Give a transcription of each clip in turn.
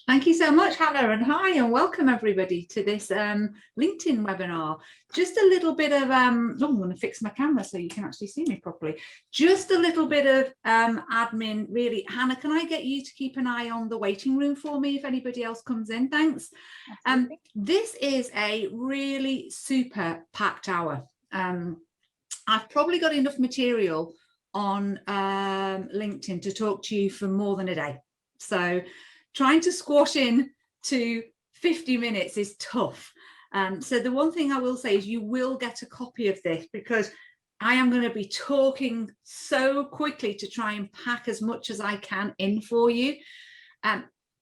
Thank you so much, Hannah, and hi, and welcome everybody to this LinkedIn webinar. Just a little bit of, I'm going to fix my camera so you can actually see me properly. Just a little bit of admin, really. Hannah, can I get you to keep an eye on the waiting room for me if anybody else comes in? Thanks. This is a really super packed hour. I've probably got enough material on LinkedIn to talk to you for more than a day. So trying to squash in to 50 minutes is tough. So the one thing I will say is you will get a copy of this because I am going to be talking so quickly to try and pack as much as I can in for you.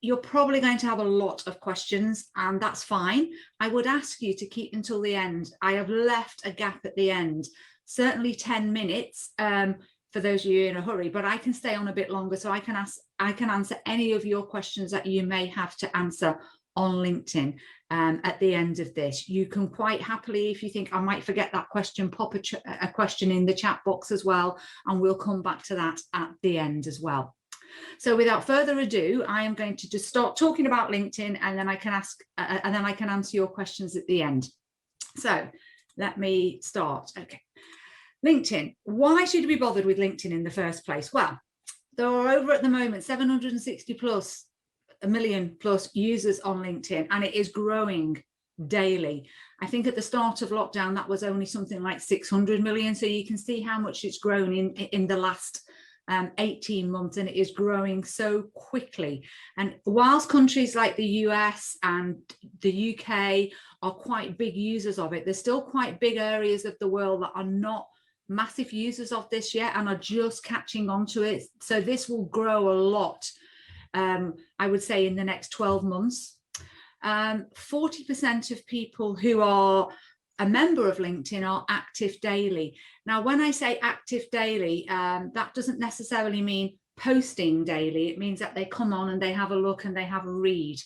You're probably going to have a lot of questions, and that's fine. I would ask you to keep until the end. I have left a gap at the end, certainly 10 minutes for those of you in a hurry, but I can stay on a bit longer so I can answer any of your questions that you may have to answer on LinkedIn at the end of this. You can quite happily, if you think I might forget that question, pop a question in the chat box as well, and we'll come back to that at the end as well. So without further ado, I am going to just start talking about LinkedIn, and then I can answer your questions at the end. So let me start. Okay. LinkedIn. Why should we be bothered with LinkedIn in the first place? Well, there are over at the moment 760 plus, a million plus users on LinkedIn, and it is growing daily. I think at the start of lockdown, that was only something like 600 million. So you can see how much it's grown in the last 18 months, and it is growing so quickly. And whilst countries like the US and the UK are quite big users of it, there's still quite big areas of the world that are not massive users of this yet and are just catching on to it. So this will grow a lot, I would say, in the next 12 months. 40% of people who are a member of LinkedIn are active daily. Now, when I say active daily, that doesn't necessarily mean posting daily. It means that they come on and they have a look and they have a read.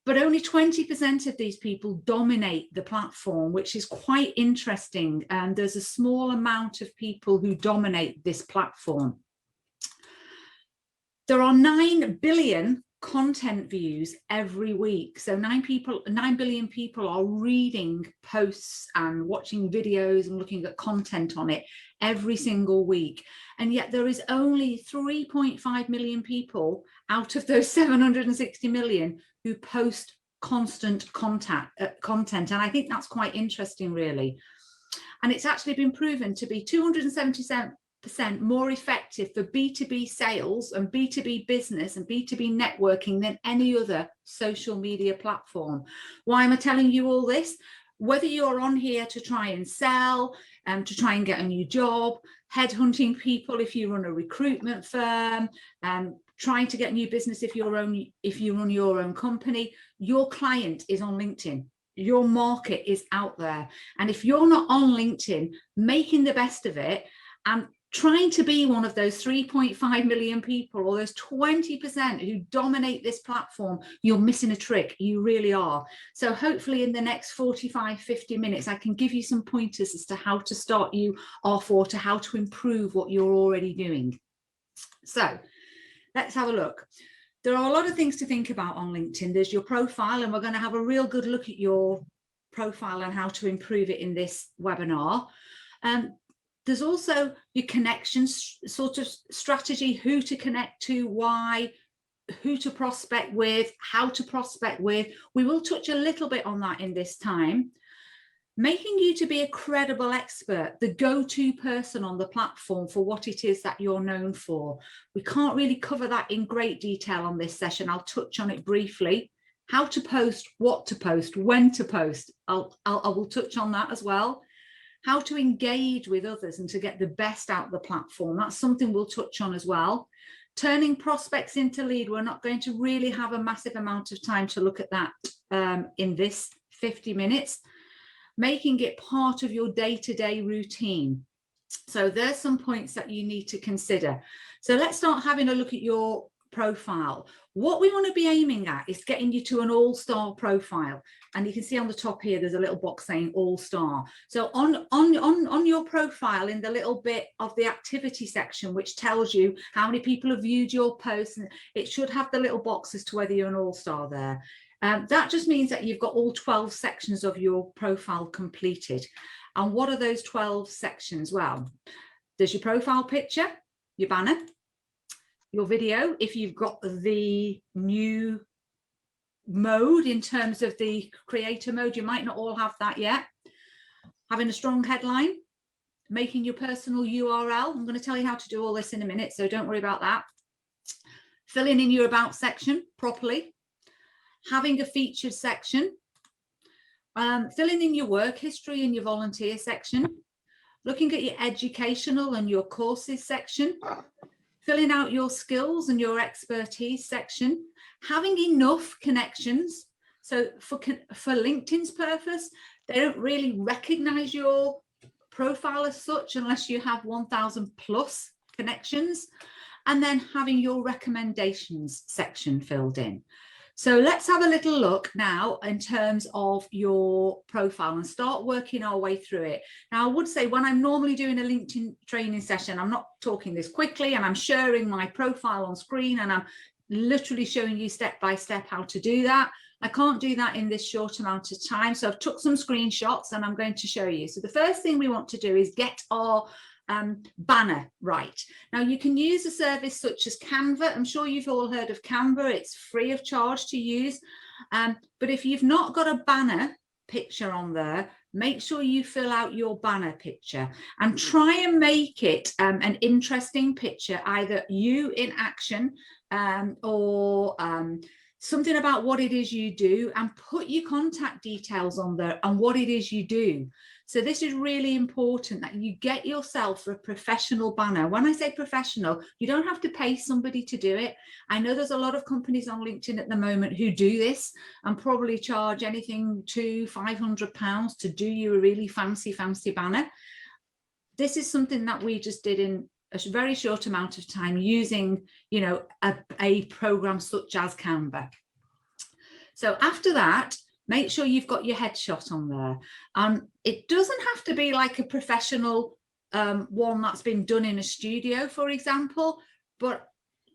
But only 20% of these people dominate the platform, which is quite interesting. And there's a small amount of people who dominate this platform. There are 9 billion content views every week. So 9 billion people are reading posts and watching videos and looking at content on it every single week. And yet there is only 3.5 million people out of those 760 million who post constant content. And I think that's quite interesting, really. And it's actually been proven to be 277% more effective for B2B sales and B2B business and B2B networking than any other social media platform. Why am I telling you all this? Whether you're on here to try and sell, to try and get a new job, headhunting people if you run a recruitment firm, trying to get new business if you run your own company, your client is on LinkedIn. Your market is out there. And if you're not on LinkedIn, making the best of it and trying to be one of those 3.5 million people or those 20% who dominate this platform, you're missing a trick. You really are. So hopefully in the next 45, 50 minutes, I can give you some pointers as to how to start you off or to how to improve what you're already doing. So let's have a look. There are a lot of things to think about on LinkedIn. There's your profile, and we're going to have a real good look at your profile and how to improve it in this webinar. There's also your connections sort of strategy, who to connect to, why, who to prospect with, how to prospect with. We will touch a little bit on that in this time. Making you to be a credible expert, the go-to person on the platform for what it is that you're known for. We can't really cover that in great detail on this session. I'll touch on it briefly. How to post, what to post, when to post. I will touch on that as well. How to engage with others and to get the best out of the platform. That's something we'll touch on as well. Turning prospects into lead. We're not going to really have a massive amount of time to look at that in this 50 minutes. Making it part of your day-to-day routine. So there's some points that you need to consider. So let's start having a look at your profile. What we want to be aiming at is getting you to an all-star profile. And you can see on the top here, there's a little box saying all-star. So on your profile, in the little bit of the activity section, which tells you how many people have viewed your post, and it should have the little box as to whether you're an all-star there. That just means that you've got all 12 sections of your profile completed. And what are those 12 sections? Well, there's your profile picture, your banner, your video, if you've got the new mode in terms of the creator mode, you might not all have that yet. Having a strong headline, making your personal URL. I'm going to tell you how to do all this in a minute, so don't worry about that. Filling in your about section properly, having a featured section, filling in your work history and your volunteer section, looking at your educational and your courses section, filling out your skills and your expertise section, having enough connections. So for LinkedIn's purpose, they don't really recognize your profile as such unless you have 1,000 plus connections, and then having your recommendations section filled in. So let's have a little look now in terms of your profile and start working our way through it. Now, I would say when I'm normally doing a LinkedIn training session, I'm not talking this quickly and I'm sharing my profile on screen and I'm literally showing you step by step how to do that. I can't do that in this short amount of time. So I've took some screenshots and I'm going to show you. So the first thing we want to do is get our banner right. Now you can use a service such as Canva. I'm sure you've all heard of Canva. It's free of charge to use. But if you've not got a banner picture on there, make sure you fill out your banner picture and try and make it an interesting picture, either you in action or something about what it is you do, and put your contact details on there and what it is you do. So this is really important that you get yourself a professional banner. When I say professional, you don't have to pay somebody to do it. I know there's a lot of companies on LinkedIn at the moment who do this and probably charge anything to £500 to do you a really fancy banner. This is something that we just did in a very short amount of time using, you know, a program such as Canva. So after that, make sure you've got your headshot on there. It doesn't have to be like a professional one that's been done in a studio, for example, but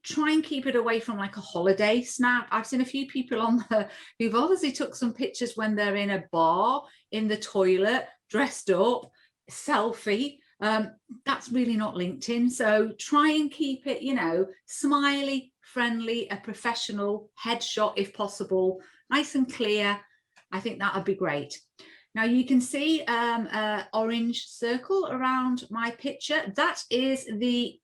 try and keep it away from like a holiday snap. I've seen a few people on there who've obviously took some pictures when they're in a bar, in the toilet, dressed up, selfie. That's really not LinkedIn. So try and keep it, you know, smiley, friendly, a professional headshot if possible, nice and clear. I think that would be great. Now you can see an orange circle around my picture. That is the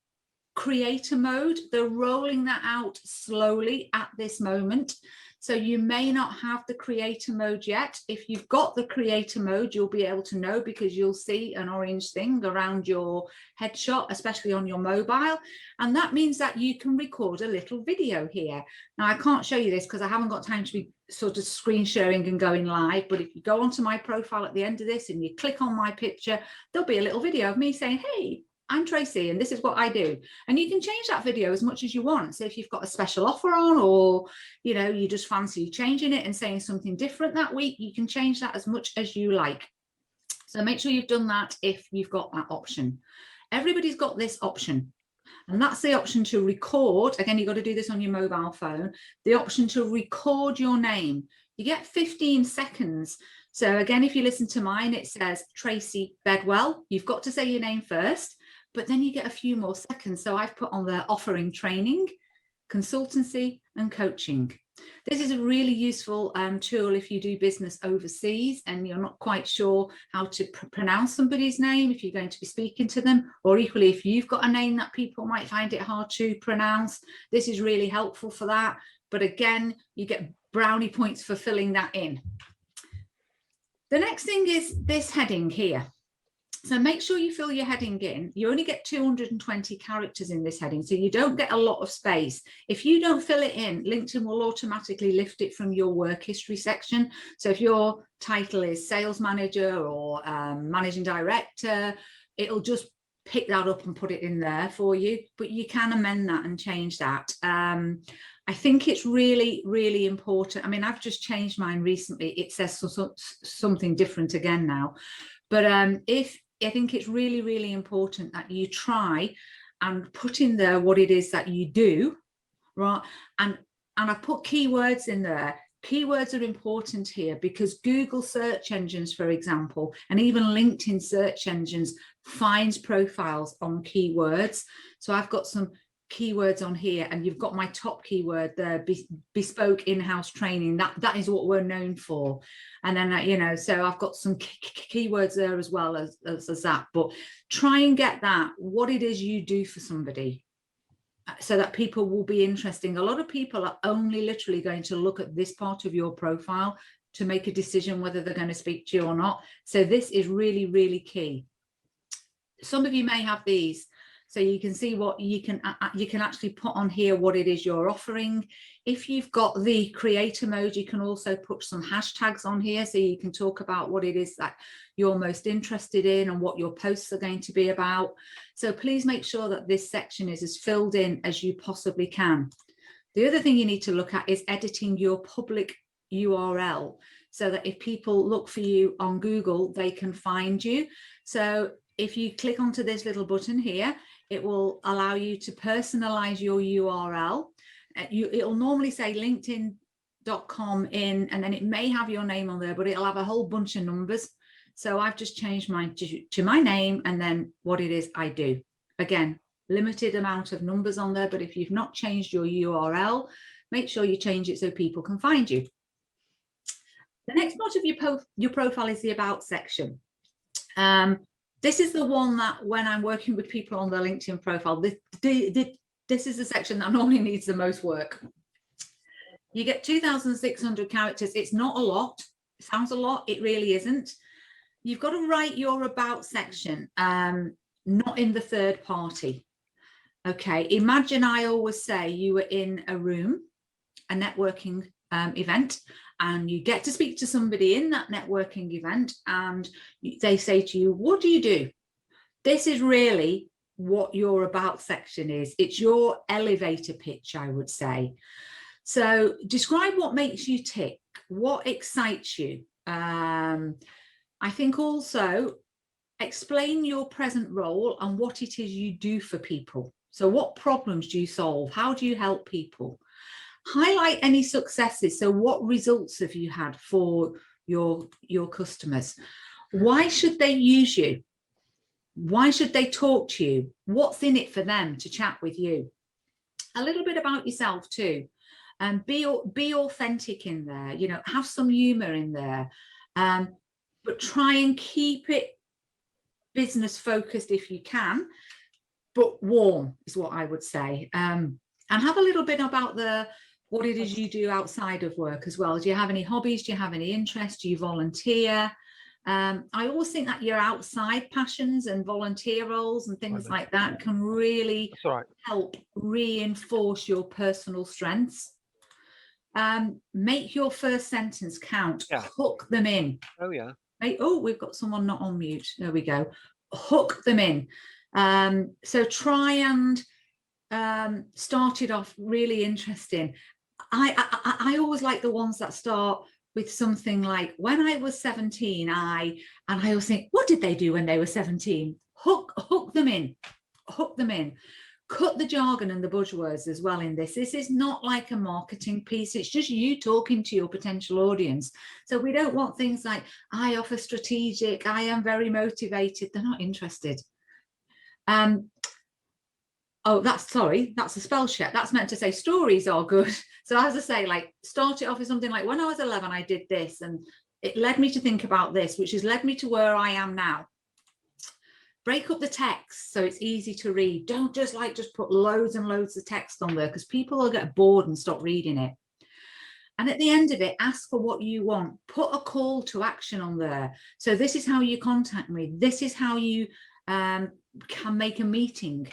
creator mode. They're rolling that out slowly at this moment. So you may not have the creator mode yet. If you've got the creator mode, you'll be able to know because you'll see an orange thing around your headshot, especially on your mobile. And that means that you can record a little video here. Now, I can't show you this because I haven't got time to be sort of screen sharing and going live. But if you go onto my profile at the end of this and you click on my picture, there'll be a little video of me saying, hey, I'm Tracy and this is what I do. And you can change that video as much as you want. So if you've got a special offer on, or you know, you just fancy changing it and saying something different that week, you can change that as much as you like. So make sure you've done that if you've got that option. Everybody's got this option, and that's the option to record. Again, you've got to do this on your mobile phone. The option to record your name. You get 15 seconds. So again, if you listen to mine, it says Tracy Bedwell. You've got to say your name first, but then you get a few more seconds. So I've put on there offering training, consultancy and coaching. This is a really useful tool if you do business overseas and you're not quite sure how to pronounce somebody's name, if you're going to be speaking to them, or equally if you've got a name that people might find it hard to pronounce. This is really helpful for that. But again, you get brownie points for filling that in. The next thing is this heading here. So make sure you fill your heading in. You only get 220 characters in this heading, so you don't get a lot of space. If you don't fill it in, LinkedIn will automatically lift it from your work history section. So if your title is sales manager or managing director, it'll just pick that up and put it in there for you, but you can amend that and change that. I think it's really, really important. I mean, I've just changed mine recently. It says something different again now. But I think it's really, really important that you try and put in there what it is that you do, right? And I've put keywords in there. Keywords are important here because Google search engines, for example, and even LinkedIn search engines finds profiles on keywords. So I've got some keywords on here, and you've got my top keyword there, bespoke in-house training. That is what we're known for. And then, you know, so I've got some keywords there as well as that. But try and get that, what it is you do for somebody, so that people will be interesting. A lot of people are only literally going to look at this part of your profile to make a decision whether they're going to speak to you or not. So this is really, really key. Some of you may have these, so you can see what you can actually put on here, what it is you're offering. If you've got the creator mode, you can also put some hashtags on here, so you can talk about what it is that you're most interested in and what your posts are going to be about. So please make sure that this section is as filled in as you possibly can. The other thing you need to look at is editing your public URL, so that if people look for you on Google, they can find you. So if you click onto this little button here, it will allow you to personalize your URL. It'll normally say linkedin.com in, and then it may have your name on there, but it'll have a whole bunch of numbers. So I've just changed mine to my name and then what it is I do. Again, limited amount of numbers on there, but if you've not changed your URL, make sure you change it so people can find you. The next part of your profile is the about section. This is the one that when I'm working with people on their LinkedIn profile, this is the section that normally needs the most work. You get 2,600 characters. It's not a lot. It sounds a lot. It really isn't. You've got to write your about section, not in the third party. Okay, imagine I always say you were in a room, a networking event, and you get to speak to somebody in that networking event, and they say to you, what do you do? This is really what your about section is. It's your elevator pitch, I would say. So describe what makes you tick, what excites you. I think also explain your present role and what it is you do for people. So what problems do you solve? How do you help people? Highlight any successes. So what results have you had for your customers? Why should they use you? Why should they talk to you? What's in it for them to chat with you? A little bit about yourself too. And be authentic in there, you know, have some humor in there, but try and keep it business focused if you can, but warm is what I would say. And have a little bit about what it is you do outside of work as well. Do you have any hobbies? Do you have any interests? Do you volunteer? I always think that your outside passions and volunteer roles and things like that can really help reinforce your personal strengths. Make your first sentence count. Yeah. Hook them in. Oh yeah. Oh, we've got someone not on mute. There we go. Hook them in. So try and start it off really interesting. I always like the ones that start with something like, when I was 17, and I always think, what did they do when they were 17? Hook them in. Hook them in. Cut the jargon and the buzzwords as well in this. This is not like a marketing piece. It's just you talking to your potential audience. So we don't want things like, I offer strategic, I am very motivated. They're not interested. Oh, that's a spell check. That's meant to say stories are good. So as I say, like, start it off with something like, when I was 11, I did this, and it led me to think about this, which has led me to where I am now. Break up the text so it's easy to read. Don't just put loads and loads of text on there, because people will get bored and stop reading it. And at the end of it, ask for what you want. Put a call to action on there. So this is how you contact me. This is how you can make a meeting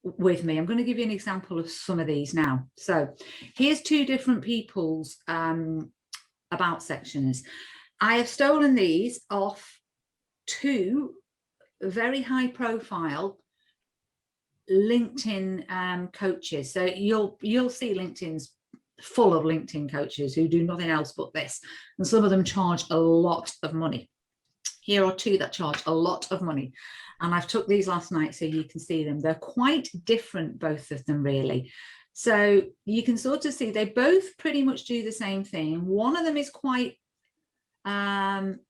with me. I'm going to give you an example of some of these now. So here's two different people's about sections. I have stolen these off two very high profile LinkedIn coaches. So you'll see LinkedIn's full of LinkedIn coaches who do nothing else but this, and some of them charge a lot of money. Here are two that charge a lot of money, and I've took these last night so you can see them. They're quite different, both of them, really. So you can sort of see they both pretty much do the same thing. One of them is quite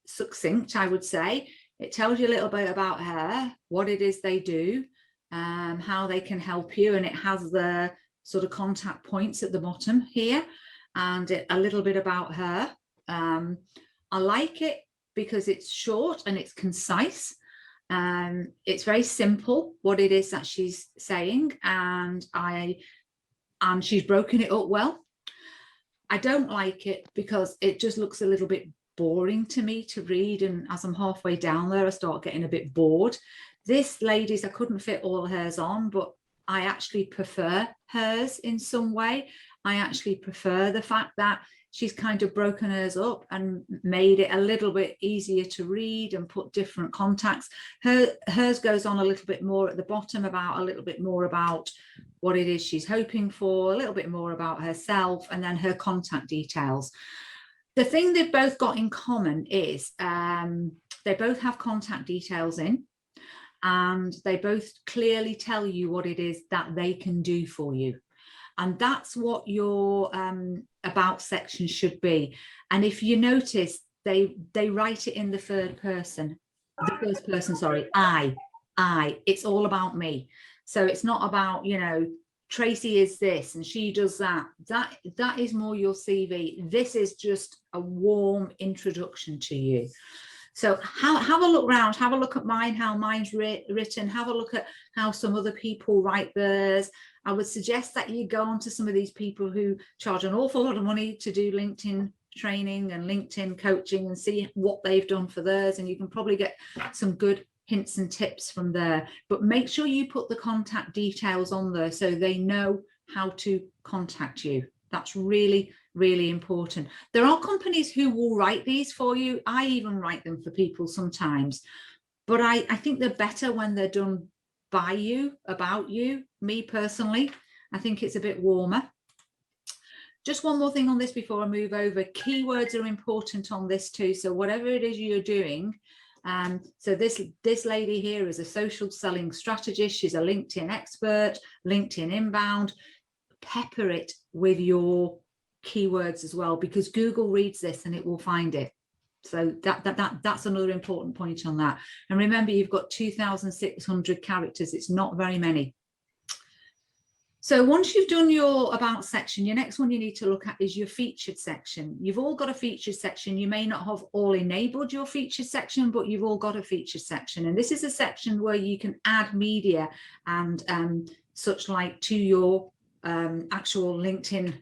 succinct, I would say. It tells you a little bit about her, what it is they do, how they can help you, and it has the sort of contact points at the bottom here, and a little bit about her. I like it because it's short and it's concise. It's very simple what it is that she's saying, and she's broken it up well. I don't like it because it just looks a little bit boring to me to read, and as I'm halfway down there I start getting a bit bored. This lady's, I couldn't fit all hers on, but I actually prefer hers in some way. I actually prefer the fact that she's kind of broken hers up and made it a little bit easier to read and put different contacts. Hers goes on a little bit more at the bottom, about a little bit more about what it is she's hoping for, a little bit more about herself, and then her contact details. The thing they've both got in common is they both have contact details in, and they both clearly tell you what it is that they can do for you. And that's what your about section should be. And if you notice, they write it in the first person, sorry, I. It's all about me. So it's not about, you know, Tracy is this and she does that. That is more your CV. This is just a warm introduction to you. So have a look around, have a look at mine, how mine's written, have a look at how some other people write theirs. I would suggest that you go on to some of these people who charge an awful lot of money to do LinkedIn training and LinkedIn coaching and see what they've done for theirs, and you can probably get some good hints and tips from there. But make sure you put the contact details on there so they know how to contact you. That's really, really important. There are companies who will write these for you. I even write them for people sometimes, but I think they're better when they're done by you, about you. Me personally, I think it's a bit warmer. Just one more thing on this before I move over. Keywords are important on this too. So whatever it is you're doing, so this lady here is a social selling strategist. She's a LinkedIn expert, LinkedIn inbound. Pepper it with your keywords as well, because Google reads this and it will find it. So that's another important point on that. And remember, you've got 2,600 characters. It's not very many. So once you've done your about section, your next one you need to look at is your featured section. You've all got a featured section. You may not have all enabled your featured section, but you've all got a featured section. And this is a section where you can add media and such like to your actual LinkedIn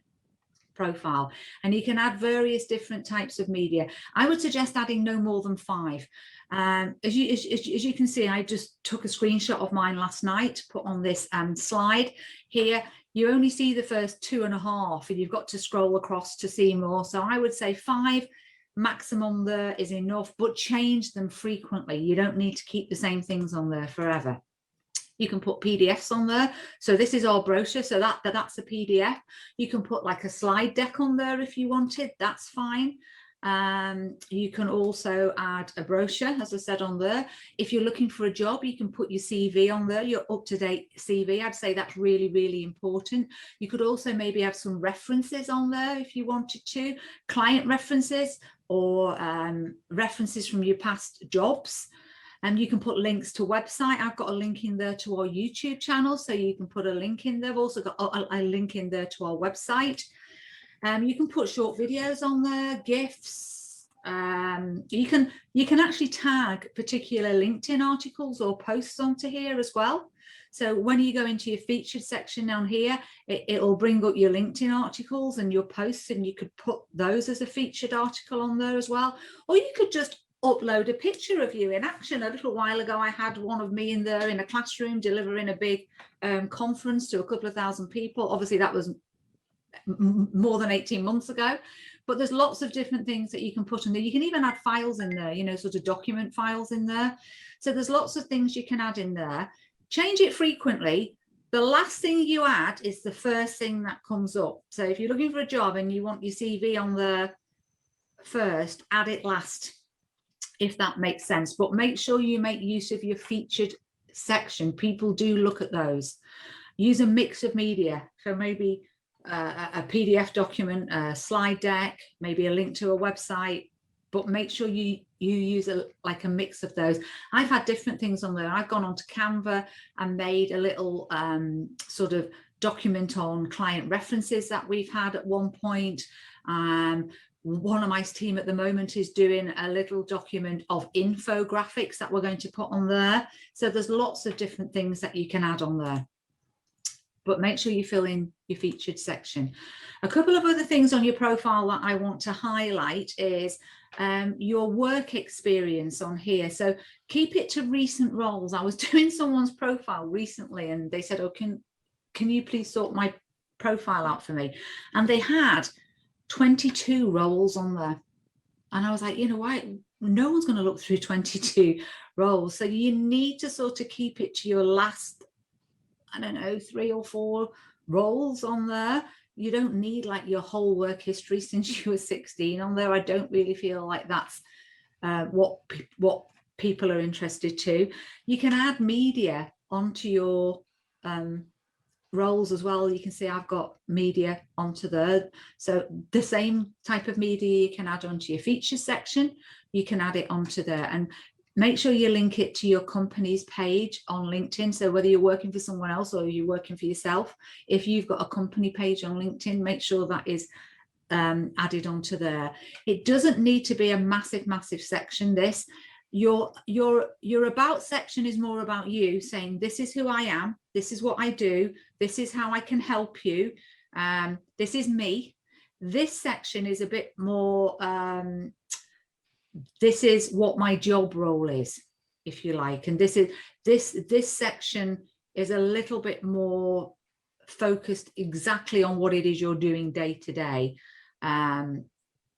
profile, and you can add various different types of media. I would suggest adding no more than 5. As you can see, I just took a screenshot of mine last night, put on this slide here. You only see the first 2.5, and you've got to scroll across to see more. So I would say 5 maximum there is enough, but change them frequently. You don't need to keep the same things on there forever. You can put PDFs on there. So this is our brochure. So that's a PDF. You can put like a slide deck on there if you wanted. That's fine. You can also add a brochure, as I said, on there. If you're looking for a job, you can put your CV on there, your up-to-date CV. I'd say that's really, really important. You could also maybe have some references on there if you wanted to, client references or references from your past jobs. And you can put links to website. I've got a link in there to our YouTube channel, so you can put a link in there. I've also got a link in there to our website. You can put short videos on there, GIFs. You can actually tag particular LinkedIn articles or posts onto here as well. So when you go into your featured section down here, it'll bring up your LinkedIn articles and your posts, and you could put those as a featured article on there as well. Or you could just upload a picture of you in action. A little while ago, I had one of me in there in a classroom delivering a big conference to a couple of thousand people. Obviously, that was more than 18 months ago, but there's lots of different things that you can put in there. You can even add files in there, you know, sort of document files in there. So there's lots of things you can add in there. Change it frequently, The last thing you add is the first thing that comes up. So if you're looking for a job and you want your CV on there first, add it last, if that makes sense. But make sure you make use of your featured section. People do look at those. Use a mix of media. So maybe a PDF document, a slide deck, maybe a link to a website, but make sure you use like a mix of those. I've had different things on there. I've gone onto Canva and made a little sort of document on client references that we've had at one point. One of my team at the moment is doing a little document of infographics that we're going to put on there. So there's lots of different things that you can add on there. But make sure you fill in your featured section. A couple of other things on your profile that I want to highlight is your work experience on here. So keep it to recent roles. I was doing someone's profile recently and they said, oh, can you please sort my profile out for me? And they had 22 roles on there. And I was like, you know what? No one's going to look through 22 roles. So you need to sort of keep it to your last, I don't know, 3 or 4 roles on there. You don't need like your whole work history since you were 16 on there. I don't really feel like that's what people are interested to. You can add media onto your roles as well. You can see I've got media onto there. So the same type of media you can add onto your features section. You can add it onto there, and make sure you link it to your company's page on LinkedIn. So whether you're working for someone else or you're working for yourself, if you've got a company page on LinkedIn, make sure that is added onto there. It doesn't need to be a massive section. This, your about section is more about you saying, this is who I am, this is what I do, this is how I can help you, this is me. This section is a bit more this is what my job role is, if you like, and this section is a little bit more focused exactly on what it is you're doing day to day, and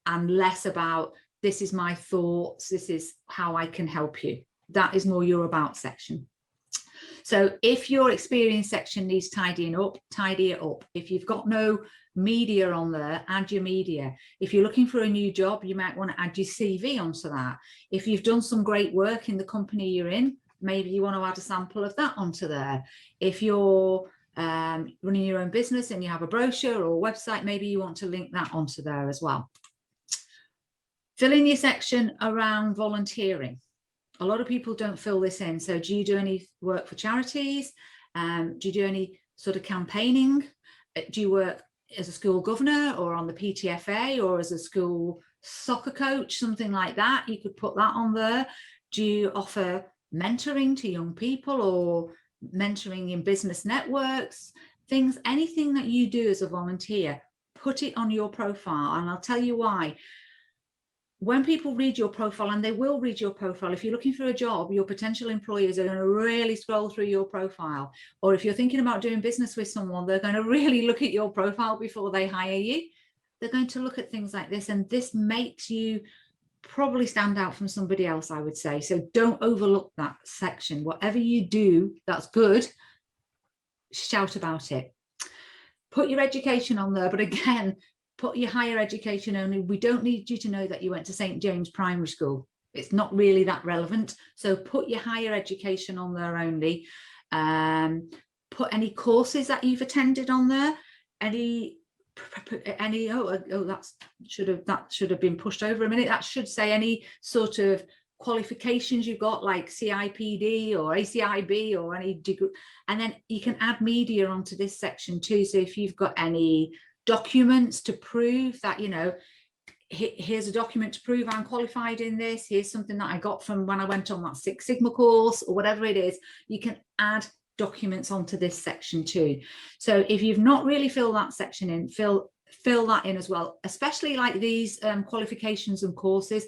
less about this is my thoughts, this is how I can help you. That is more your about section. So if your experience section needs tidying up, tidy it up. If you've got no media on there, add your media. If you're looking for a new job, you might want to add your CV onto that. If you've done some great work in the company you're in, maybe you want to add a sample of that onto there. If you're running your own business and you have a brochure or a website, maybe you want to link that onto there as well. Fill in your section around volunteering. A lot of people don't fill this in. So do you do any work for charities? Do you do any sort of campaigning? Do you work as a school governor or on the PTFA or as a school soccer coach, something like that? You could put that on there. Do you offer mentoring to young people or mentoring in business networks? Things, anything that you do as a volunteer, put it on your profile. And I'll tell you why. When people read your profile, and they will read your profile, if you're looking for a job, your potential employers are going to really scroll through your profile. Or if you're thinking about doing business with someone, they're going to really look at your profile before they hire you. They're going to look at things like this, and this makes you probably stand out from somebody else, I would say. So don't overlook that section. Whatever you do that's good, shout about it. Put your education on there, but again, put your higher education only. We don't need you to know that you went to St. James Primary School. It's not really that relevant. So put your higher education on there only. Put any courses that you've attended on there. Any that should have been pushed over a minute. That should say any sort of qualifications you've got, like CIPD or ACIB or any degree. And then you can add media onto this section too. So if you've got any documents to prove that, you know, here's a document to prove I'm qualified in this, here's something that I got from when I went on that Six Sigma course or whatever it is, you can add documents onto this section too. So if you've not really filled that section in, fill that in as well, especially like these qualifications and courses.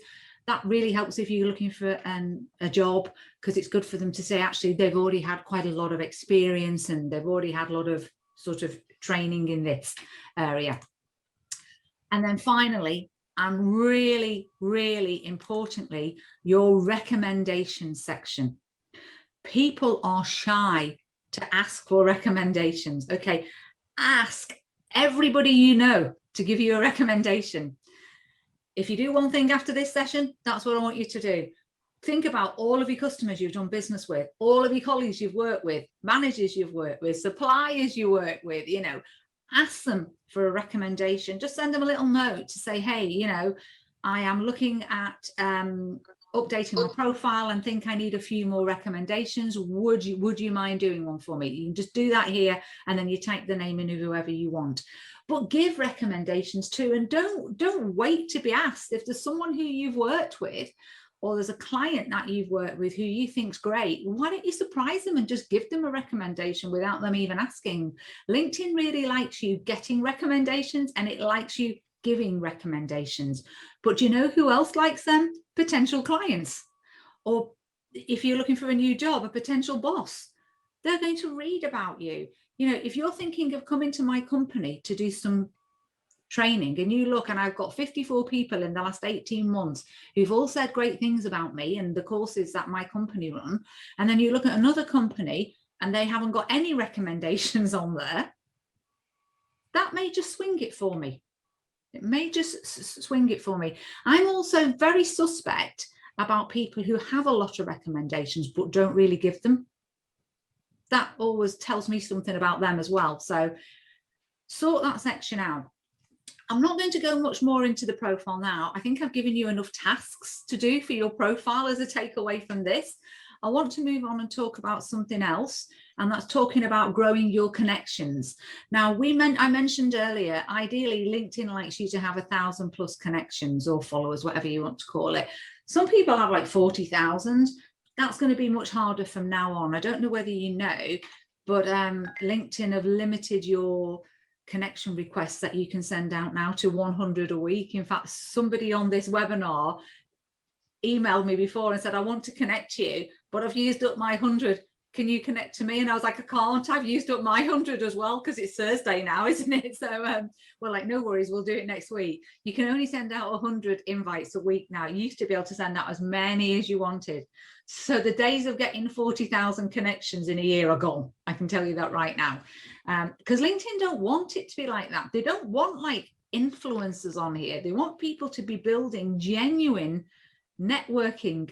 That really helps if you're looking for a job, because it's good for them to say actually they've already had quite a lot of experience and they've already had a lot of sort of training in this area. And then finally, and really importantly, your recommendation section. People are shy to ask for recommendations. Okay, ask everybody you know to give you a recommendation. If you do one thing after this session, that's what I want you to do. Think about all of your customers you've done business with, all of your colleagues you've worked with, managers you've worked with, suppliers you work with, you know, ask them for a recommendation. Just send them a little note to say, hey, you know, I am looking at updating my profile and think I need a few more recommendations. Would you mind doing one for me? You can just do that here, and then you type the name in of whoever you want. But give recommendations too, and don't wait to be asked. If there's someone who you've worked with, or there's a client that you've worked with who you think's great, why don't you surprise them and just give them a recommendation without them even asking? LinkedIn really likes you getting recommendations, and it likes you giving recommendations. But do you know who else likes them? Potential clients. Or if you're looking for a new job, a potential boss. They're going to read about you. You know, if you're thinking of coming to my company to do some training, and you look, and I've got 54 people in the last 18 months who've all said great things about me and the courses that my company run, and then you look at another company and they haven't got any recommendations on there, that may just swing it for me. It may just swing it for me. I'm also very suspect about people who have a lot of recommendations but don't really give them. That always tells me something about them as well. So sort that section out. I'm not going to go much more into the profile now. I think I've given you enough tasks to do for your profile as a takeaway from this. I want to move on and talk about something else, and that's talking about growing your connections. Now, I mentioned earlier, ideally, LinkedIn likes you to have 1,000+ connections or followers, whatever you want to call it. Some people have like 40,000. That's going to be much harder from now on. I don't know whether you know, but LinkedIn have limited your connection requests that you can send out now to 100 a week. In fact, somebody on this webinar emailed me before and said, I want to connect you, but I've used up my 100. Can you connect to me? And I was like, I can't. I've used up my 100 as well, because it's Thursday now, isn't it? So we're like, no worries, we'll do it next week. You can only send out 100 invites a week now. You used to be able to send out as many as you wanted. So the days of getting 40,000 connections in a year are gone. I can tell you that right now. Because LinkedIn don't want it to be like that. They don't want like influencers on here. They want people to be building genuine networking,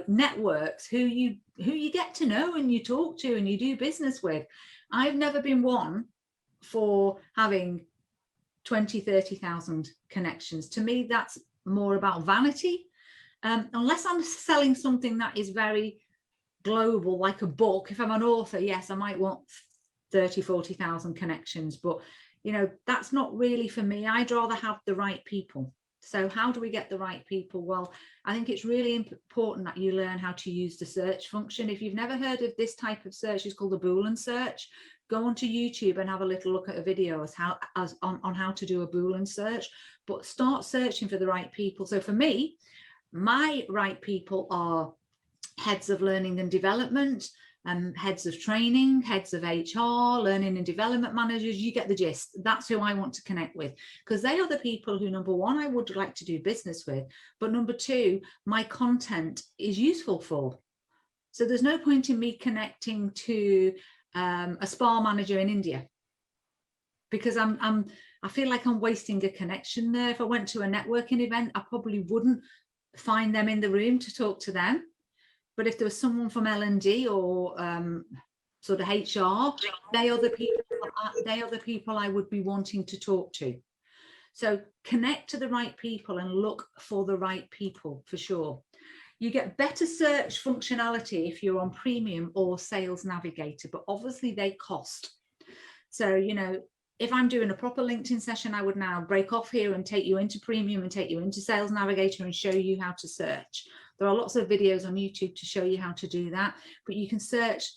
networks who you get to know and you talk to and you do business with. I've never been one for having 20, 30,000 connections. To me, that's more about vanity. Unless I'm selling something that is very global, like a book. If I'm an author, yes, I might want 30, 40,000 connections, but you know, that's not really for me. I'd rather have the right people. So how do we get the right people? Well, I think it's really important that you learn how to use the search function. If you've never heard of this type of search, it's called the Boolean search. Go onto YouTube and have a little look at a video on how to do a Boolean search, but start searching for the right people. So for me, my right people are heads of learning and development, heads of training, heads of HR, learning and development managers. You get the gist. That's who I want to connect with, because they are the people who, number one, I would like to do business with, but number two, my content is useful for. So there's no point in me connecting to a spa manager in India, because I feel like I'm wasting a connection there. If I went to a networking event, I probably wouldn't find them in the room to talk to them. But if there was someone from L&D or sort of HR, they are the people I would be wanting to talk to. So connect to the right people and look for the right people for sure. You get better search functionality if you're on Premium or Sales Navigator, but obviously they cost. So, you know, if I'm doing a proper LinkedIn session, I would now break off here and take you into Premium and take you into Sales Navigator and show you how to search. There are lots of videos on YouTube to show you how to do that, but you can search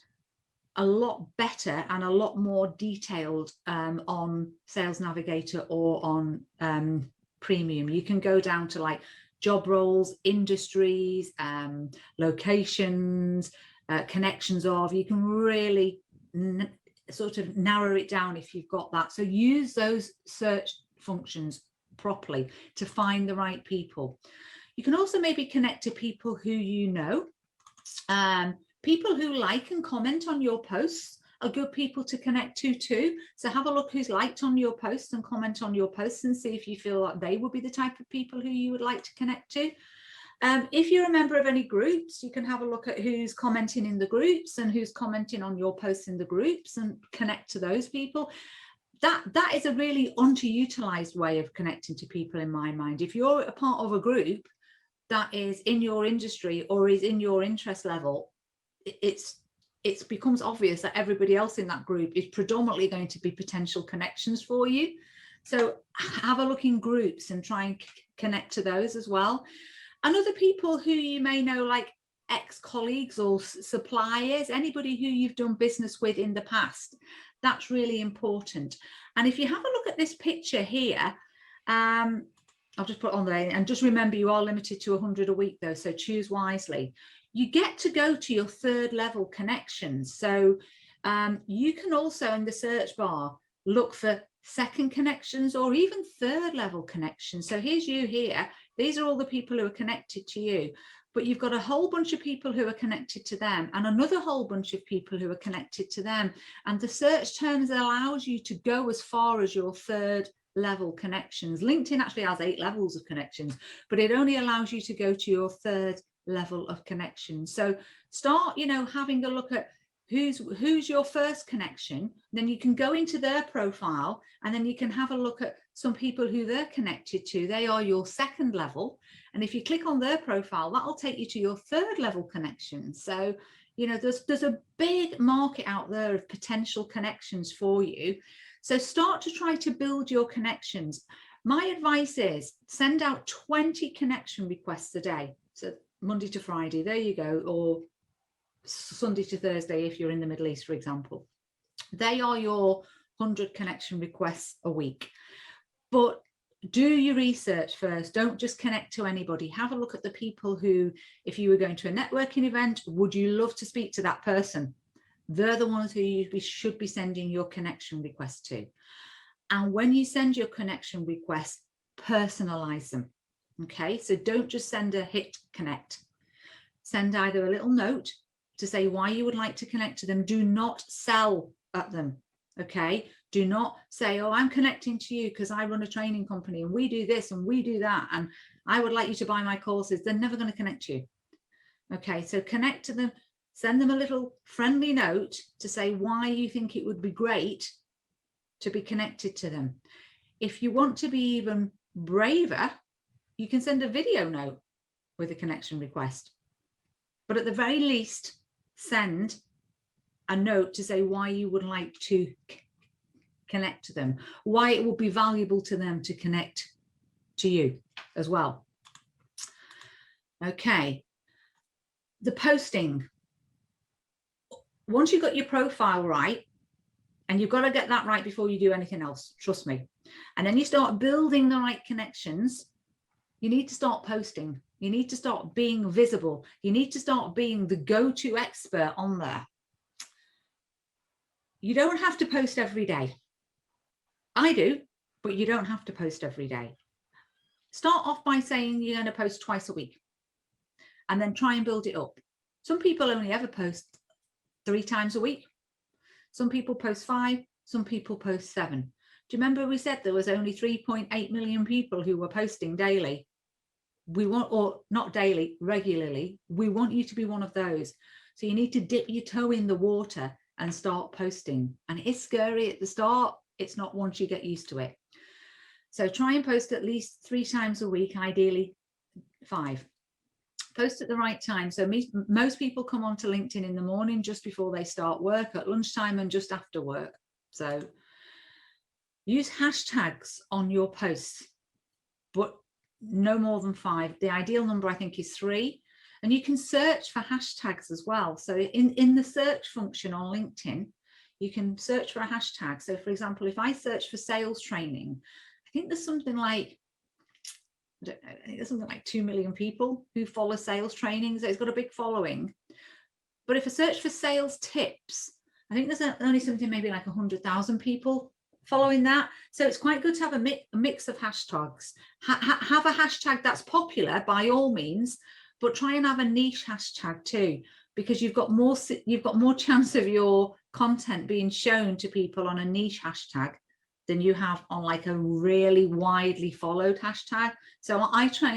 a lot better and a lot more detailed on Sales Navigator or on Premium. You can go down to like job roles, industries, locations, connections of. You can really sort of narrow it down if you've got that. So use those search functions properly to find the right people. You can also maybe connect to people who you know, People who like and comment on your posts are good people to connect to too. So have a look who's liked on your posts and comment on your posts and see if you feel like they would be the type of people who you would like to connect to. If you're a member of any groups, you can have a look at who's commenting in the groups and who's commenting on your posts in the groups and connect to those people. That is a really underutilized way of connecting to people in my mind. If you're a part of a group that is in your industry or is in your interest level, it becomes obvious that everybody else in that group is predominantly going to be potential connections for you. So have a look in groups and try and connect to those as well. And other people who you may know, like ex-colleagues or suppliers, anybody who you've done business with in the past, that's really important. And if you have a look at this picture here, I'll just put on there, and just remember you are limited to 100 a week though, so choose wisely. You get to go to your third level connections. So you can also in the search bar look for second connections or even third level connections. So here's you here. These are all the people who are connected to you, but you've got a whole bunch of people who are connected to them and another whole bunch of people who are connected to them. And the search terms allows you to go as far as your third level connections. LinkedIn actually has 8 levels of connections, but it only allows you to go to your third level of connection. So start, having a look at who's your first connection. Then you can go into their profile and then you can have a look at some people who they're connected to. They are your second level. And if you click on their profile, that'll take you to your third level connection. So, there's a big market out there of potential connections for you. So start to try to build your connections. My advice is send out 20 connection requests a day. So Monday to Friday, there you go, or Sunday to Thursday if you're in the Middle East, for example. They are your 100 connection requests a week. But do your research first. Don't just connect to anybody. Have a look at the people who, if you were going to a networking event, would you love to speak to that person? They're the ones who you should be sending your connection request to. And when you send your connection request, personalize them. Okay, so don't just send a hit connect. Send either a little note to say why you would like to connect to them. Do not sell at them. Okay, do not say, oh, I'm connecting to you because I run a training company and we do this and we do that and I would like you to buy my courses. They're never going to connect to you. Okay, so connect to them, send them a little friendly note to say why you think it would be great to be connected to them. If you want to be even braver, you can send a video note with a connection request. But at the very least, send a note to say why you would like to connect to them, why it will be valuable to them to connect to you as well. Okay, the posting. Once you've got your profile right, and you've got to get that right before you do anything else, trust me. And then you start building the right connections, you need to start posting. You need to start being visible. You need to start being the go-to expert on there. You don't have to post every day. I do, but you don't have to post every day. Start off by saying you're going to post twice a week and then try and build it up. Some people only ever post 3 times a week. Some people post 5, some people post 7. Do you remember we said there was only 3.8 million people who were posting daily? We want, or not daily, regularly. We want you to be one of those. So you need to dip your toe in the water and start posting. And it's scary at the start. It's not once you get used to it. So try and post at least 3 times a week, ideally 5. Post at the right time. So most people come onto LinkedIn in the morning just before they start work, at lunchtime and just after work. So use hashtags on your posts, but no more than 5. The ideal number, I think, is 3. And you can search for hashtags as well. So in the search function on LinkedIn, you can search for a hashtag. So for example, if I search for sales training, I think there's something like, I don't know, I think there's something like 2 million people who follow sales training. So it's got a big following. But if I search for sales tips, I think there's only something maybe like 100,000 people following that. So it's quite good to have a mix of hashtags. Have a hashtag that's popular by all means, but try and have a niche hashtag too, because you've got more chance of your content being shown to people on a niche hashtag than you have on like a really widely followed hashtag. So I try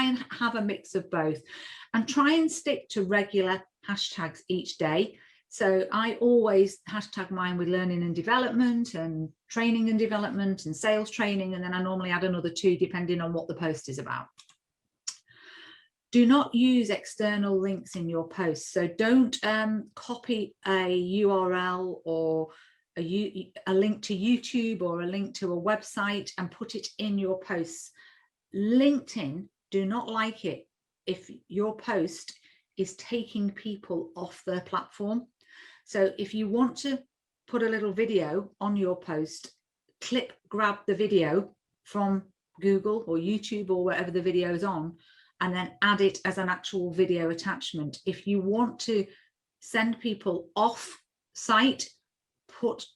and have a mix of both, and try and stick to regular hashtags each day. So I always hashtag mine with learning and development and training and development and sales training, and then I normally add another 2 depending on what the post is about. Do not use external links in your posts. So don't copy a URL or a link to YouTube or a link to a website and put it in your posts. LinkedIn do not like it if your post is taking people off their platform. So if you want to put a little video on your post, grab the video from Google or YouTube or wherever the video is on, and then add it as an actual video attachment. If you want to send people off site, put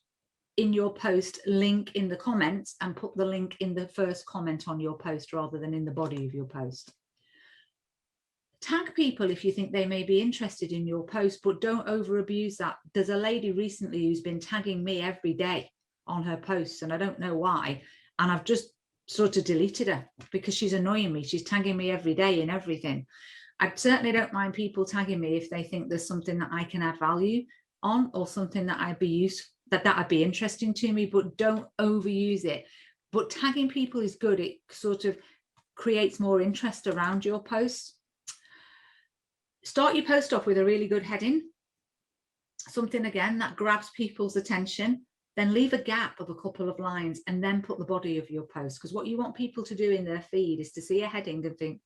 in your post link in the comments and put the link in the first comment on your post rather than in the body of your post. Tag people if you think they may be interested in your post, but don't over abuse that. There's a lady recently who's been tagging me every day on her posts, and I don't know why, and I've just sort of deleted her because she's annoying me. She's tagging me every day in everything. I certainly don't mind people tagging me if they think there's something that I can add value on or something that I'd be interesting to me, but don't overuse it. But tagging people is good. It sort of creates more interest around your posts. Start your post off with a really good heading, something again that grabs people's attention. Then leave a gap of a couple of lines and then put the body of your post, because what you want people to do in their feed is to see a heading and think,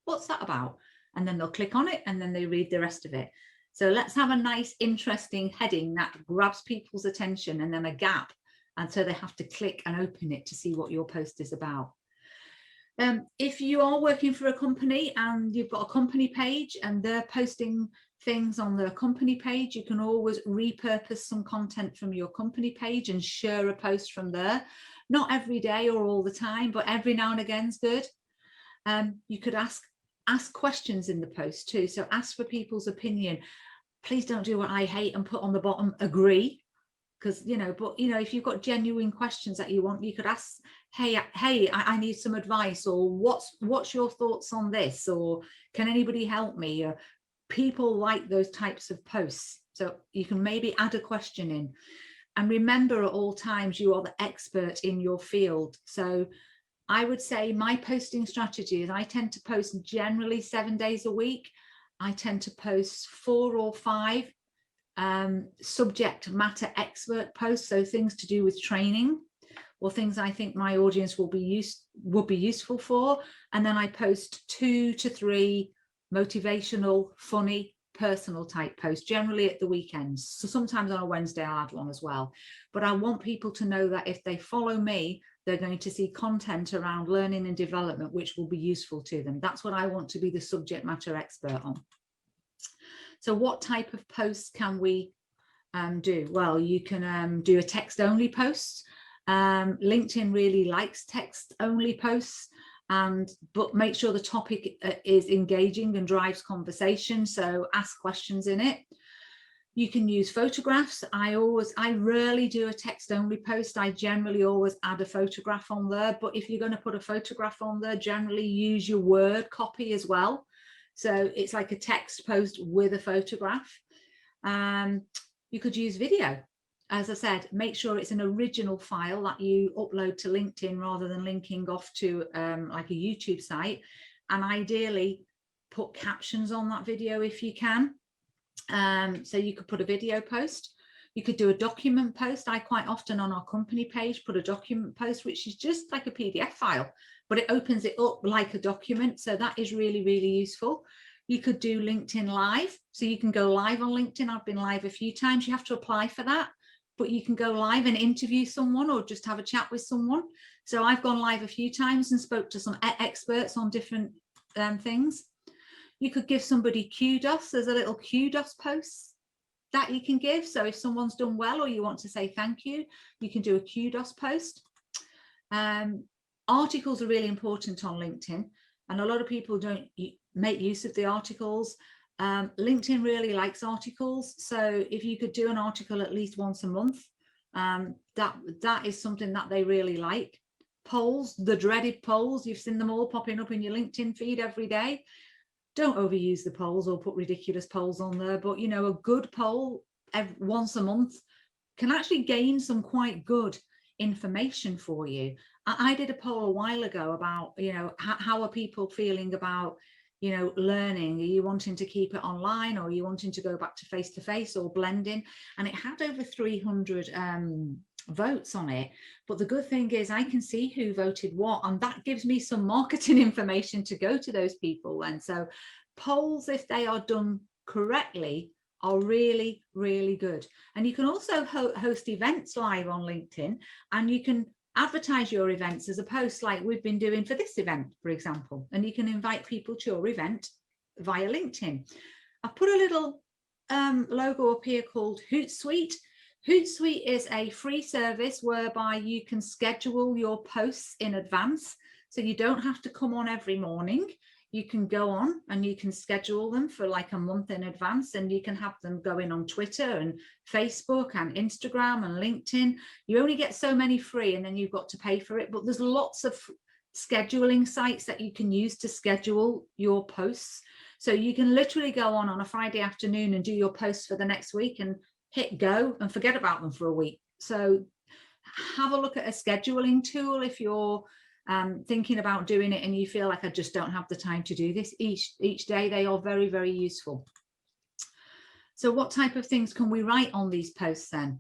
what's that about? And then they'll click on it and then they read the rest of it. So let's have a nice, interesting heading that grabs people's attention, and then a gap. And so they have to click and open it to see what your post is about. If you are working for a company and you've got a company page and they're posting things on their company page, you can always repurpose some content from your company page and share a post from there. Not every day or all the time, but every now and again is good. You could ask questions in the post too. So ask for people's opinion. Please don't do what I hate and put on the bottom agree, because if you've got genuine questions that you want, you could ask, hey, I need some advice, or what's your thoughts on this, or can anybody help me? Or people like those types of posts, so you can maybe add a question in. And remember, at all times you are the expert in your field. So I would say my posting strategy is I tend to post generally 7 days a week. I tend to post 4 or 5 subject matter expert posts, so things to do with training or things I think my audience will be useful for, and then I post 2 to 3 motivational, funny, personal type posts, generally at the weekends. So sometimes on a Wednesday I'll add one as well, but I want people to know that if they follow me, they're going to see content around learning and development which will be useful to them. That's what I want to be the subject matter expert on. So what type of posts can we do? Well, you can do a text-only post. LinkedIn really likes text-only posts, but make sure the topic is engaging and drives conversation. So ask questions in it. You can use photographs. I rarely do a text-only post. I generally always add a photograph on there. But if you're going to put a photograph on there, generally use your Word copy as well. So it's like a text post with a photograph. You could use video. As I said, make sure it's an original file that you upload to LinkedIn rather than linking off to like a YouTube site. And ideally, put captions on that video if you can. So you could put a video post. You could do a document post. I quite often on our company page put a document post, which is just like a PDF file, but it opens it up like a document. So that is really, really useful. You could do LinkedIn Live. So you can go live on LinkedIn. I've been live a few times. You have to apply for that, but you can go live and interview someone or just have a chat with someone. So I've gone live a few times and spoke to some experts on different things. You could give somebody kudos. There's a little kudos post that you can give. So if someone's done well or you want to say thank you, you can do a kudos post. Articles are really important on LinkedIn, and a lot of people don't make use of the articles. LinkedIn really likes articles. So if you could do an article at least once a month, that is something that they really like. Polls, the dreaded polls, you've seen them all popping up in your LinkedIn feed every day. Don't overuse the polls or put ridiculous polls on there, but you know, a good poll once a month can actually gain some quite good information for you. I did a poll a while ago about, you know, how are people feeling about, you know, learning? Are you wanting to keep it online, or are you wanting to go back to face or blending? And it had over 300 votes on it. But the good thing is I can see who voted what, and that gives me some marketing information to go to those people. And so polls, if they are done correctly, are really, really good. And you can also host events live on LinkedIn, and you can advertise your events as a post, like we've been doing for this event, for example, and you can invite people to your event via LinkedIn. I've put a little logo up here called Hootsuite. Hootsuite is a free service whereby you can schedule your posts in advance, so you don't have to come on every morning. You can go on and you can schedule them for like a month in advance, and you can have them going on Twitter and Facebook and Instagram and LinkedIn. You only get so many free, and then you've got to pay for it. But there's lots of scheduling sites that you can use to schedule your posts. So you can literally go on a Friday afternoon and do your posts for the next week and hit go and forget about them for a week. So have a look at a scheduling tool if you're thinking about doing it and you feel like I just don't have the time to do this each day. They are very, very useful. So what type of things can we write on these posts then?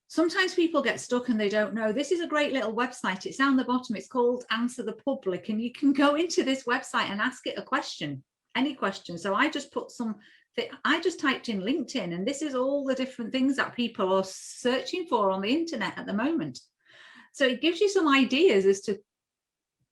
Sometimes people get stuck and they don't know. This is a great little website. It's down the bottom. It's called Answer the Public, and you can go into this website and ask it a question, any question. So I just typed in LinkedIn, and this is all the different things that people are searching for on the internet at the moment. So it gives you some ideas as to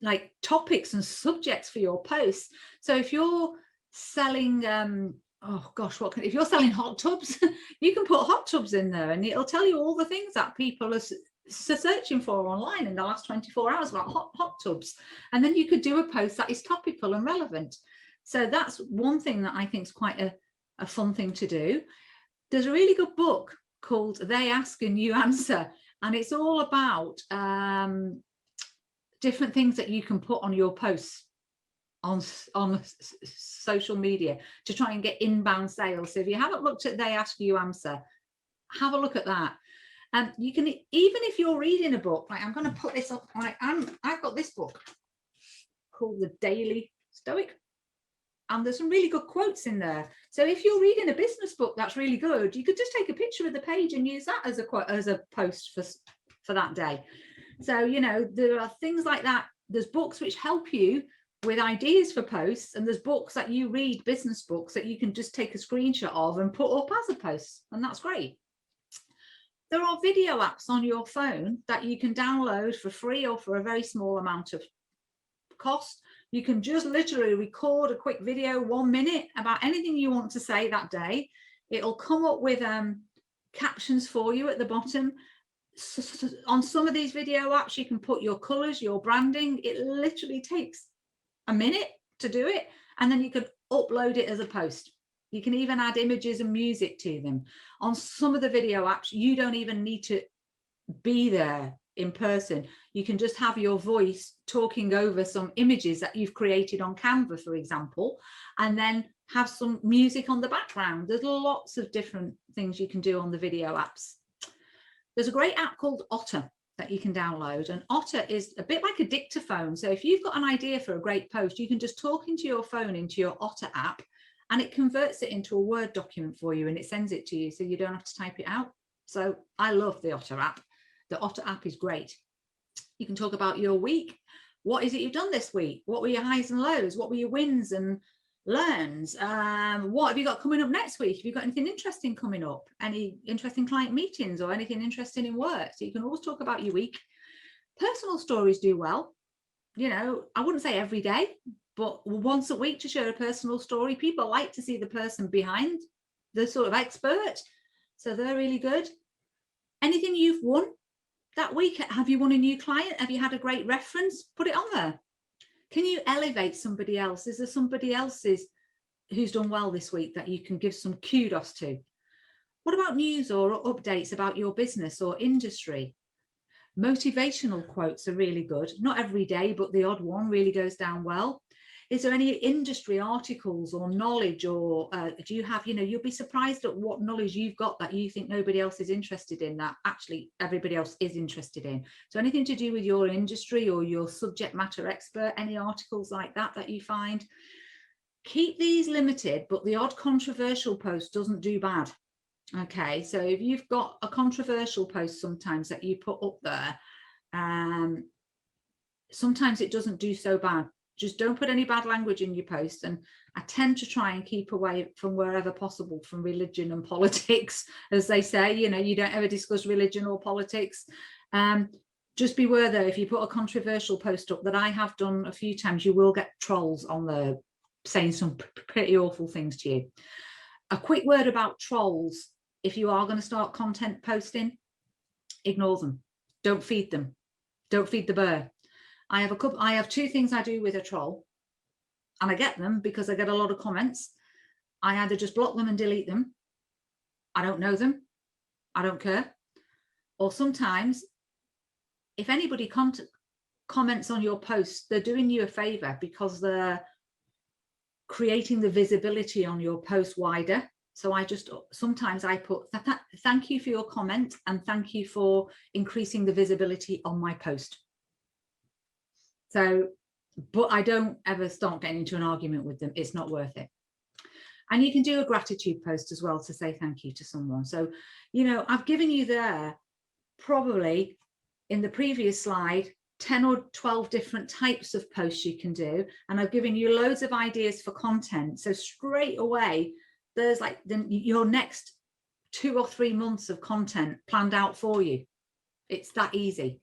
like topics and subjects for your posts. So if you're selling, if you're selling hot tubs, you can put hot tubs in there, and it'll tell you all the things that people are searching for online in the last 24 hours about hot tubs. And then you could do a post that is topical and relevant. So that's one thing that I think is quite a fun thing to do. There's a really good book called They Ask and You Answer, and it's all about different things that you can put on your posts on social media to try and get inbound sales. So if you haven't looked at They Ask You Answer, have a look at that. And you can, even if you're reading a book, like I'm going to put this up, I've got this book called The Daily Stoic, and there's some really good quotes in there. So if you're reading a business book that's really good, you could just take a picture of the page and use that as a post for that day. So, you know, there are things like that. There's books which help you with ideas for posts, and there's books that you read, business books, that you can just take a screenshot of and put up as a post, and that's great. There are video apps on your phone that you can download for free or for a very small amount of cost. You can just literally record a quick video, 1 minute, about anything you want to say that day. It'll come up with captions for you at the bottom. So on some of these video apps, you can put your colors, your branding. It literally takes a minute to do it, and then you can upload it as a post. You can even add images and music to them. On some of the video apps, you don't even need to be there in person. You can just have your voice talking over some images that you've created on Canva, for example, and then have some music on the background. There's lots of different things you can do on the video apps. There's a great app called Otter that you can download, and Otter is a bit like a dictaphone. So if you've got an idea for a great post, you can just talk into your phone into your Otter app, and it converts it into a Word document for you, and it sends it to you, so you don't have to type it out. So I love the Otter app. The Otter app is great. You can talk about your week. What is it you've done this week? What were your highs and lows? What were your wins and learns? What have you got coming up next week? Have you got anything interesting coming up? Any interesting client meetings or anything interesting in work? So you can always talk about your week. Personal stories do well. You know, I wouldn't say every day, but once a week to share a personal story. People like to see the person behind the sort of expert. So they're really good. Anything you've won that week? Have you won a new client? Have you had a great reference? Put it on there. Can you elevate somebody else? Is there somebody else's who's done well this week that you can give some kudos to? What about news or updates about your business or industry? Motivational quotes are really good. Not every day, but the odd one really goes down well. Is there any industry articles or knowledge, or do you have, you'll be surprised at what knowledge you've got that you think nobody else is interested in, that actually everybody else is interested in. So anything to do with your industry or your subject matter expert, any articles like that you find. Keep these limited, but the odd controversial post doesn't do bad. Okay, so if you've got a controversial post sometimes that you put up there, sometimes it doesn't do so bad. Just don't put any bad language in your post. And I tend to try and keep away from wherever possible from religion and politics, as they say. You don't ever discuss religion or politics. Just beware though, if you put a controversial post up, that I have done a few times, you will get trolls on there saying some pretty awful things to you. A quick word about trolls. If you are going to start content posting, ignore them. Don't feed them. Don't feed the bear. I have two things I do with a troll, and I get them because I get a lot of comments. I either just block them and delete them. I don't know them. I don't care. Or sometimes, if anybody comments on your post, they're doing you a favor because they're creating the visibility on your post wider. So sometimes I put, thank you for your comment and thank you for increasing the visibility on my post. So, but I don't ever start getting into an argument with them. It's not worth it. And you can do a gratitude post as well to say thank you to someone. So, I've given you there probably in the previous slide 10 or 12 different types of posts you can do. And I've given you loads of ideas for content. So straight away, there's like your next 2 or 3 months of content planned out for you. It's that easy.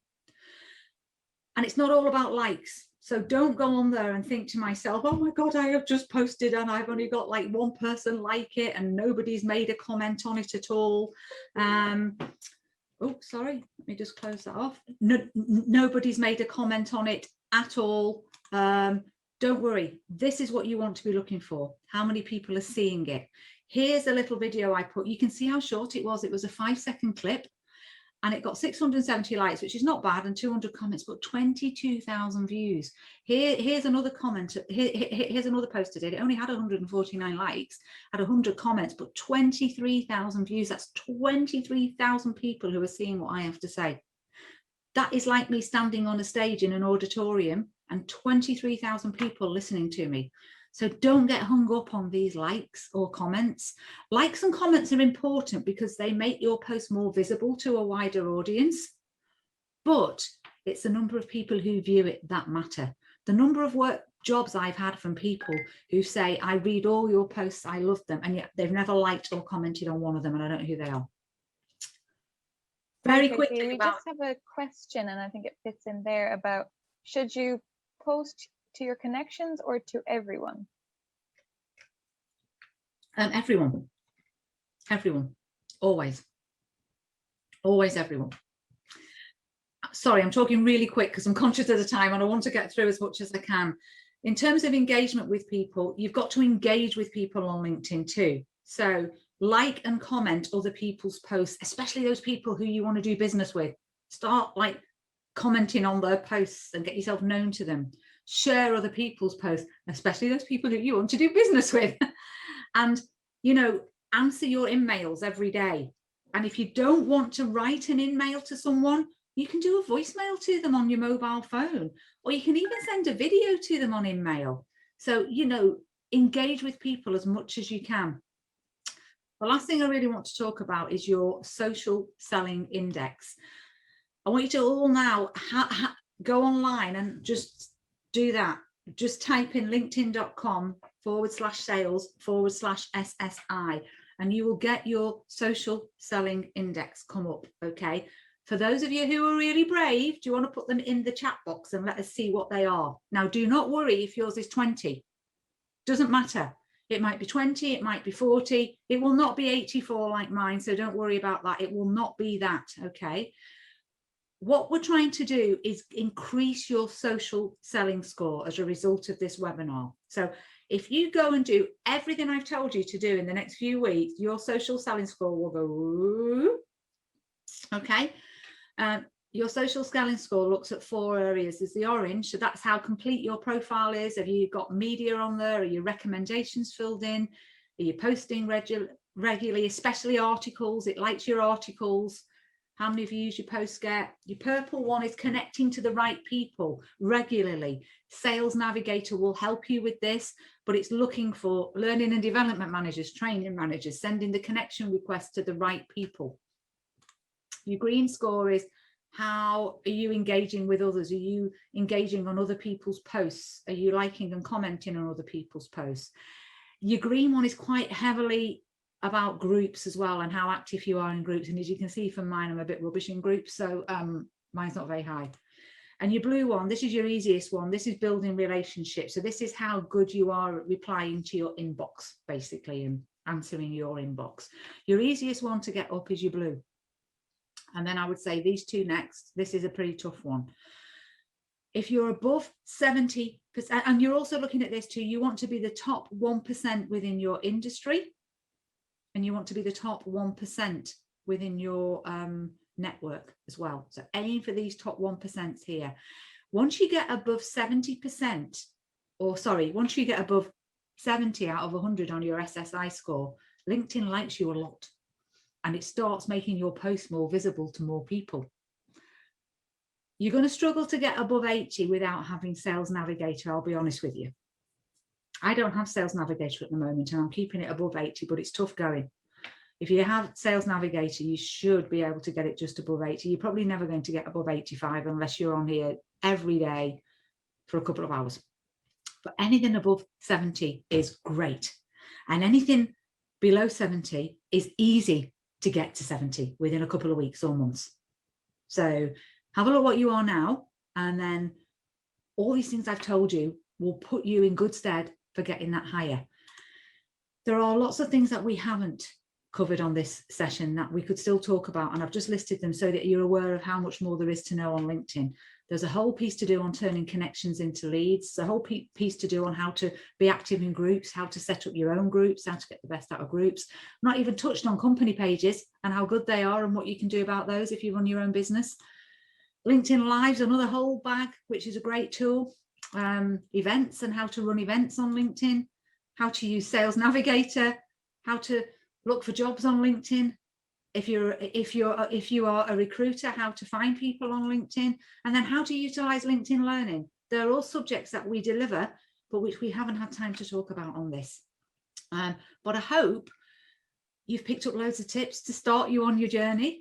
And it's not all about likes. So don't go on there and think to myself, oh my God, I have just posted and I've only got like one person like it and nobody's made a comment on it at all. Oh, sorry, let me just close that off. Nobody's made a comment on it at all. Don't worry, this is what you want to be looking for. How many people are seeing it? Here's a little video I put. You can see how short it was. It was a 5-second clip and it got 670 likes, which is not bad, and 200 comments, but 22,000 views. Here's another comment. Here's another post I did. It only had 149 likes, had 100 comments, but 23,000 views. That's 23,000 people who are seeing what I have to say. That is like me standing on a stage in an auditorium and 23,000 people listening to me. So don't get hung up on these likes or comments. Likes and comments are important because they make your post more visible to a wider audience. But it's the number of people who view it that matter. The number of jobs I've had from people who say, I read all your posts, I love them, and yet they've never liked or commented on one of them, and I don't know who they are. Very quickly. We just have a question, and I think it fits in there about, should you post to your connections or to everyone? Everyone, always everyone. Sorry, I'm talking really quick because I'm conscious of the time and I want to get through as much as I can. In terms of engagement with people, you've got to engage with people on LinkedIn too. So like and comment other people's posts, especially those people who you want to do business with. Start like commenting on their posts and get yourself known to them. Share other people's posts, especially those people who you want to do business with. And, answer your emails every day. And if you don't want to write an email to someone, you can do a voicemail to them on your mobile phone, or you can even send a video to them on email. So, engage with people as much as you can. The last thing I really want to talk about is your social selling index. I want you to all now go online and just do that. Just type in linkedin.com/sales/SSI and you will get your social selling index come up. Okay. For those of you who are really brave, do you want to put them in the chat box and let us see what they are? Now, do not worry if yours is 20. Doesn't matter. It might be 20, it might be 40. It will not be 84 like mine. So don't worry about that. It will not be that. Okay. what we're trying to do is increase your social selling score as a result of this webinar. So if you go and do everything I've told you to do in the next few weeks, your social selling score will go, okay? Your social selling score looks at 4 areas. There's the orange, so that's how complete your profile is. Have you got media on there? Are your recommendations filled in? Are you posting regularly, especially articles? It likes your articles. How many views your posts get? Your purple one is connecting to the right people regularly. Sales Navigator will help you with this, but it's looking for learning and development managers, training managers, sending the connection requests to the right people. Your green score is how are you engaging with others? Are you engaging on other people's posts? Are you liking and commenting on other people's posts? Your green one is quite heavily about groups as well, and how active you are in groups. And as you can see from mine, I'm a bit rubbish in groups, so mine's not very high. And your blue one, this is your easiest one. This is building relationships. So this is how good you are at replying to your inbox, basically, and answering your inbox. Your easiest one to get up is your blue. And then I would say these two next. This is a pretty tough one. If you're above 70%, and you're also looking at this too, you want to be the top 1% within your industry, and you want to be the top 1% within your network as well. So aim for these top 1% here. Once you get above 70%, or sorry, once you get above 70 out of 100 on your SSI score, LinkedIn likes you a lot, and it starts making your post more visible to more people. You're going to struggle to get above 80 without having Sales Navigator, I'll be honest with you. I don't have Sales Navigator at the moment, and I'm keeping it above 80, but it's tough going. If you have Sales Navigator, you should be able to get it just above 80. You're probably never going to get above 85 unless you're on here every day for a couple of hours. But anything above 70 is great. And anything below 70 is easy to get to 70 within a couple of weeks or months. So have a look what you are now, and then all these things I've told you will put you in good stead for getting that higher. There are lots of things that we haven't covered on this session that we could still talk about, and I've just listed them so that you're aware of how much more there is to know on LinkedIn. There's a whole piece to do on turning connections into leads, a whole piece to do on how to be active in groups, how to set up your own groups, how to get the best out of groups. Not even touched on company pages and how good they are and what you can do about those if you run your own business. LinkedIn Live's another whole bag, which is a great tool. Events and how to run events on LinkedIn, how to use Sales Navigator, how to look for jobs on LinkedIn. If you are a recruiter, how to find people on LinkedIn, and then how to utilize LinkedIn Learning. They're all subjects that we deliver, but which we haven't had time to talk about on this. But I hope you've picked up loads of tips to start you on your journey.